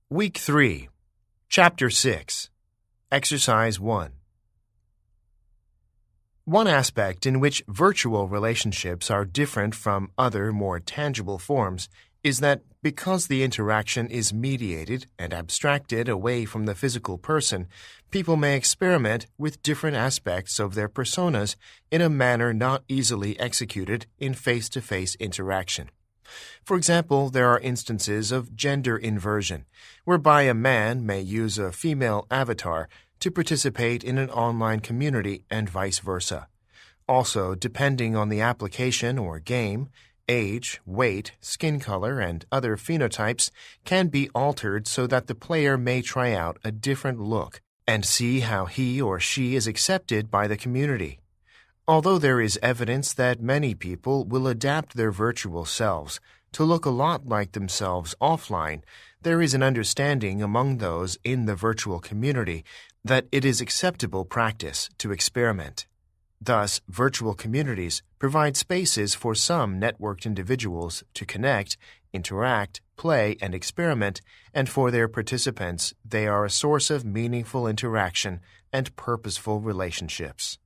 Week 3, Chapter 6, Exercise 1. One aspect in which virtual relationships are different from other, more tangible forms is that because the interaction is mediated and abstracted away from the physical person, people may experiment with different aspects of their personas in a manner not easily executed in face-to-face interaction. For example, there are instances of gender inversion, whereby a man may use a female avatar to participate in an online community and vice versa. Also, depending on the application or game, age, weight, skin color, and other phenotypes can be altered so that the player may try out a different look and see how he or she is accepted by the community. Although there is evidence that many people will adapt their virtual selves to look a lot like themselves offline, there is an understanding among those in the virtual community that it is acceptable practice to experiment. Thus, virtual communities provide spaces for some networked individuals to connect, interact, play, and experiment, and for their participants, they are a source of meaningful interaction and purposeful relationships.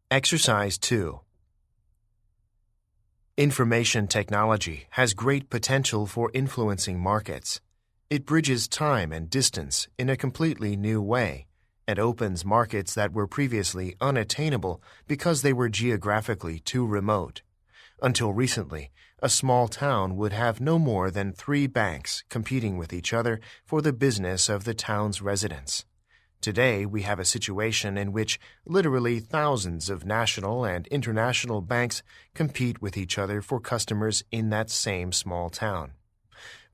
Exercise 2. Information technology has great potential for influencing markets. It bridges time and distance in a completely new way and opens markets that were previously unattainable because they were geographically too remote. Until recently, a small town would have no more than 3 banks competing with each other for the business of the town's residents. Today, we have a situation in which literally thousands of national and international banks compete with each other for customers in that same small town.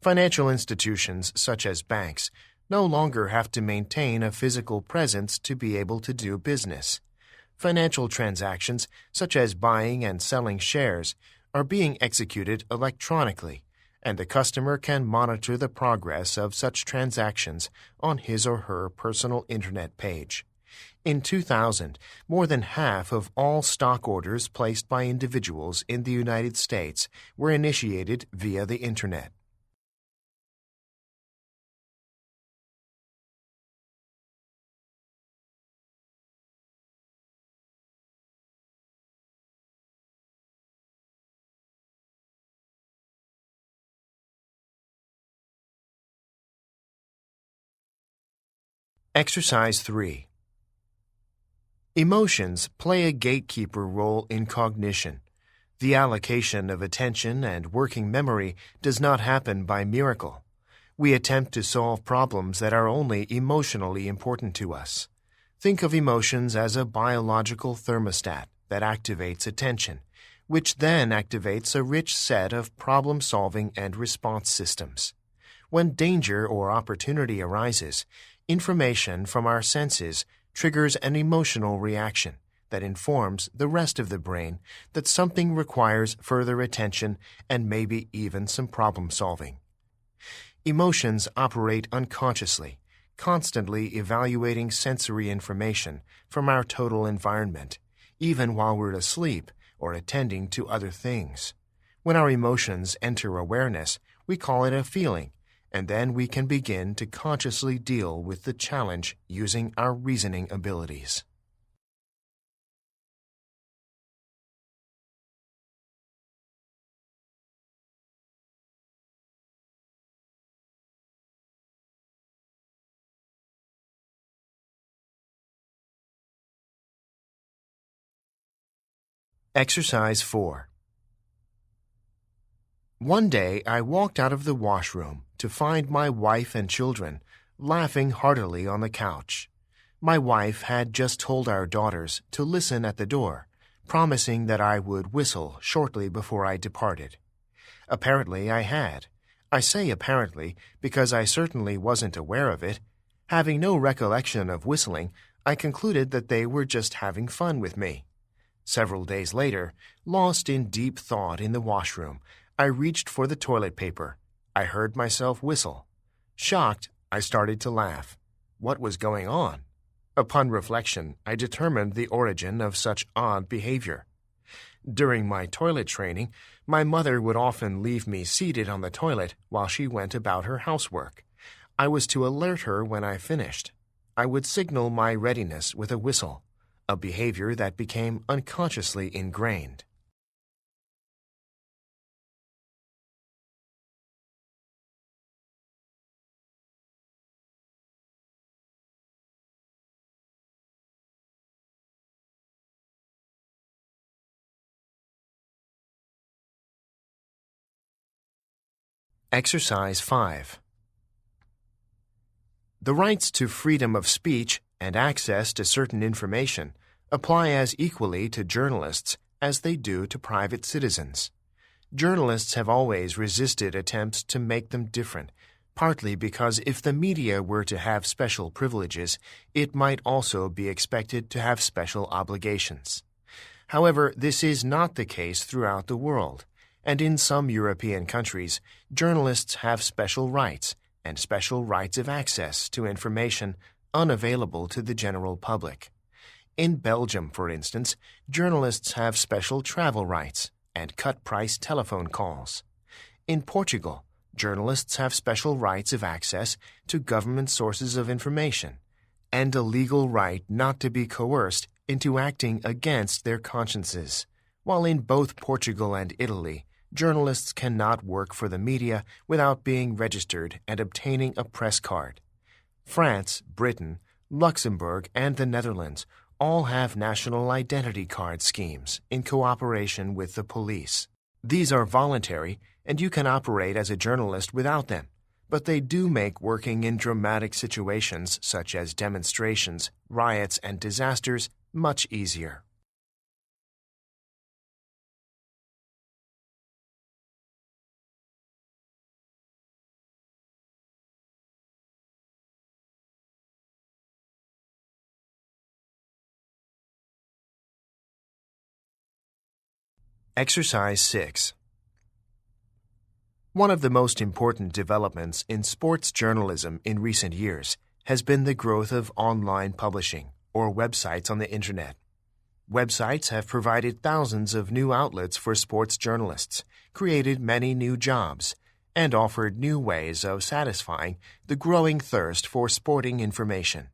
Financial institutions, such as banks, no longer have to maintain a physical presence to be able to do business. Financial transactions, such as buying and selling shares, are being executed electronically, and the customer can monitor the progress of such transactions on his or her personal internet page. In 2000, more than half of all stock orders placed by individuals in the United States were initiated via the internet. Exercise 3. Emotions play a gatekeeper role in cognition. The allocation of attention and working memory does not happen by miracle. We attempt to solve problems that are only emotionally important to us. Think of emotions as a biological thermostat that activates attention, which then activates a rich set of problem-solving and response systems. When danger or opportunity arises, information from our senses triggers an emotional reaction that informs the rest of the brain that something requires further attention and maybe even some problem solving. Emotions operate unconsciously, constantly evaluating sensory information from our total environment, even while we're asleep or attending to other things. When our emotions enter awareness, we call it a feeling, and then we can begin to consciously deal with the challenge using our reasoning abilities. Exercise 4. One day I walked out of the washroom to find my wife and children laughing heartily on the couch. My wife had just told our daughters to listen at the door, promising that I would whistle shortly before I departed. Apparently I had. I say apparently because I certainly wasn't aware of it. Having no recollection of whistling, I concluded that they were just having fun with me. Several days later, lost in deep thought in the washroom, I reached for the toilet paper. I heard myself whistle. Shocked, I started to laugh. What was going on? Upon reflection, I determined the origin of such odd behavior. During my toilet training, my mother would often leave me seated on the toilet while she went about her housework. I was to alert her when I finished. I would signal my readiness with a whistle, a behavior that became unconsciously ingrained. Exercise 5. The rights to freedom of speech and access to certain information apply as equally to journalists as they do to private citizens. Journalists have always resisted attempts to make them different, partly because if the media were to have special privileges, it might also be expected to have special obligations. However, this is not the case throughout the world, and in some European countries, journalists have special rights and special rights of access to information unavailable to the general public. In Belgium, for instance, journalists have special travel rights and cut-price telephone calls. In Portugal, journalists have special rights of access to government sources of information and a legal right not to be coerced into acting against their consciences, while in both Portugal and Italy, journalists cannot work for the media without being registered and obtaining a press card. France, Britain, Luxembourg, and the Netherlands all have national identity card schemes in cooperation with the police. These are voluntary, and you can operate as a journalist without them, but they do make working in dramatic situations such as demonstrations, riots, and disasters much easier. Exercise 6. One of the most important developments in sports journalism in recent years has been the growth of online publishing, or websites on the Internet. Websites have provided thousands of new outlets for sports journalists, created many new jobs, and offered new ways of satisfying the growing thirst for sporting information.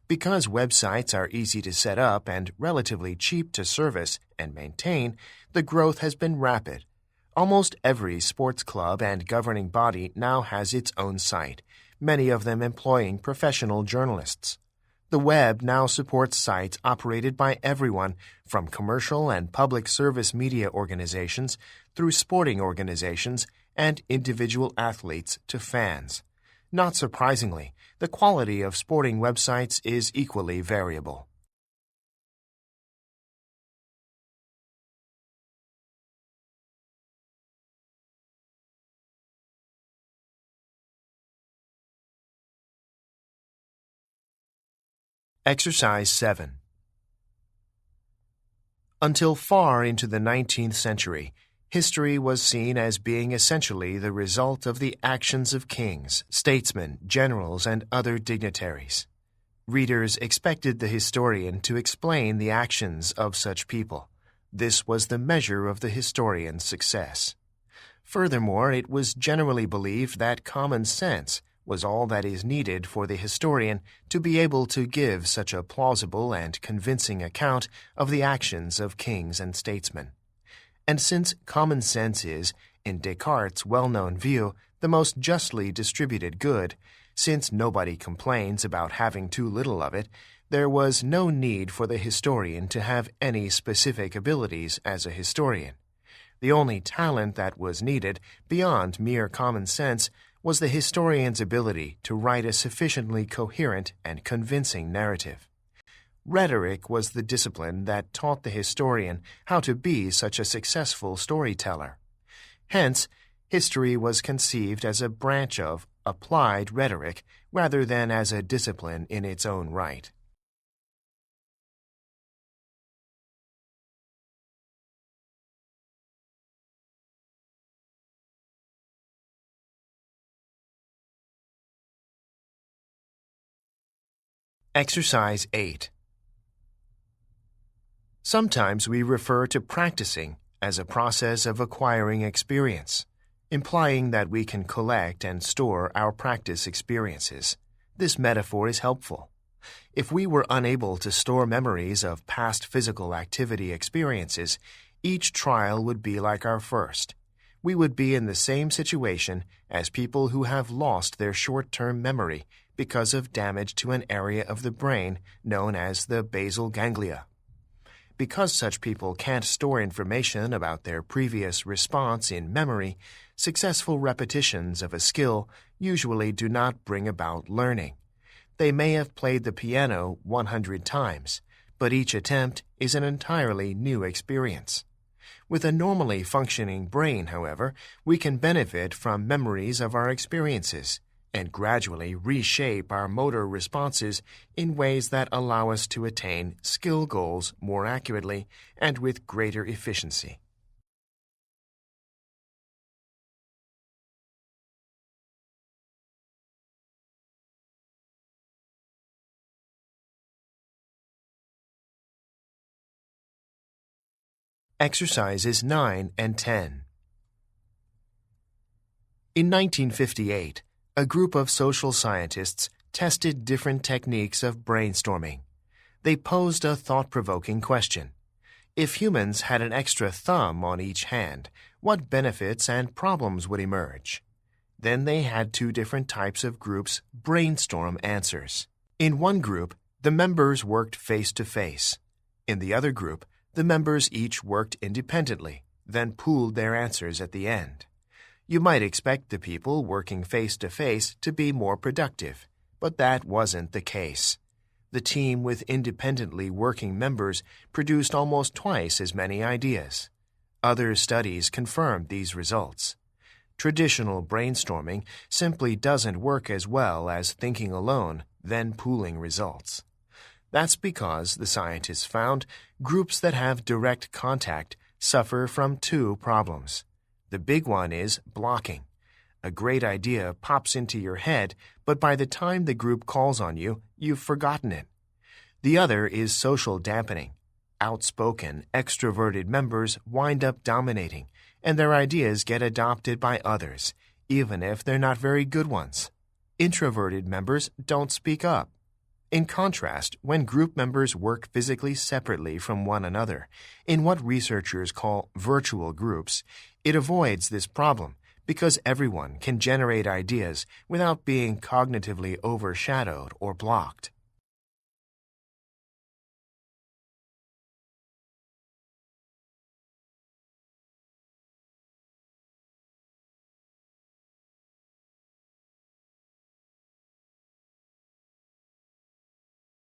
Because websites are easy to set up and relatively cheap to service and maintain, the growth has been rapid. Almost every sports club and governing body now has its own site, many of them employing professional journalists. The web now supports sites operated by everyone, from commercial and public service media organizations through sporting organizations and individual athletes to fans. Not surprisingly, the quality of sporting websites is equally variable. Exercise 7. Until far into the 19th century, history was seen as being essentially the result of the actions of kings, statesmen, generals, and other dignitaries. Readers expected the historian to explain the actions of such people. This was the measure of the historian's success. Furthermore, it was generally believed that common sense was all that is needed for the historian to be able to give such a plausible and convincing account of the actions of kings and statesmen. And since common sense is, in Descartes' well-known view, the most justly distributed good, since nobody complains about having too little of it, there was no need for the historian to have any specific abilities as a historian. The only talent that was needed, beyond mere common sense, was the historian's ability to write a sufficiently coherent and convincing narrative. Rhetoric was the discipline that taught the historian how to be such a successful storyteller. Hence, history was conceived as a branch of applied rhetoric rather than as a discipline in its own right. Exercise 8. Sometimes we refer to practicing as a process of acquiring experience, implying that we can collect and store our practice experiences. This metaphor is helpful. If we were unable to store memories of past physical activity experiences, each trial would be like our first. We would be in the same situation as people who have lost their short-term memory because of damage to an area of the brain known as the basal ganglia. Because such people can't store information about their previous response in memory, successful repetitions of a skill usually do not bring about learning. They may have played the piano 100 times, but each attempt is an entirely new experience. With a normally functioning brain, however, we can benefit from memories of our experiences and gradually reshape our motor responses in ways that allow us to attain skill goals more accurately and with greater efficiency. Exercises 9 and 10. In 1958, a group of social scientists tested different techniques of brainstorming. They posed a thought-provoking question. If humans had an extra thumb on each hand, what benefits and problems would emerge? Then they had two different types of groups brainstorm answers. In one group, the members worked face-to-face. In the other group, the members each worked independently, then pooled their answers at the end. You might expect the people working face-to-face to be more productive, but that wasn't the case. The team with independently working members produced almost twice as many ideas. Other studies confirmed these results. Traditional brainstorming simply doesn't work as well as thinking alone, then pooling results. That's because, the scientists found, groups that have direct contact suffer from two problems. The big one is blocking. A great idea pops into your head, but by the time the group calls on you, you've forgotten it. The other is social dampening. Outspoken, extroverted members wind up dominating, and their ideas get adopted by others, even if they're not very good ones. Introverted members don't speak up. In contrast, when group members work physically separately from one another, in what researchers call virtual groups, it avoids this problem because everyone can generate ideas without being cognitively overshadowed or blocked.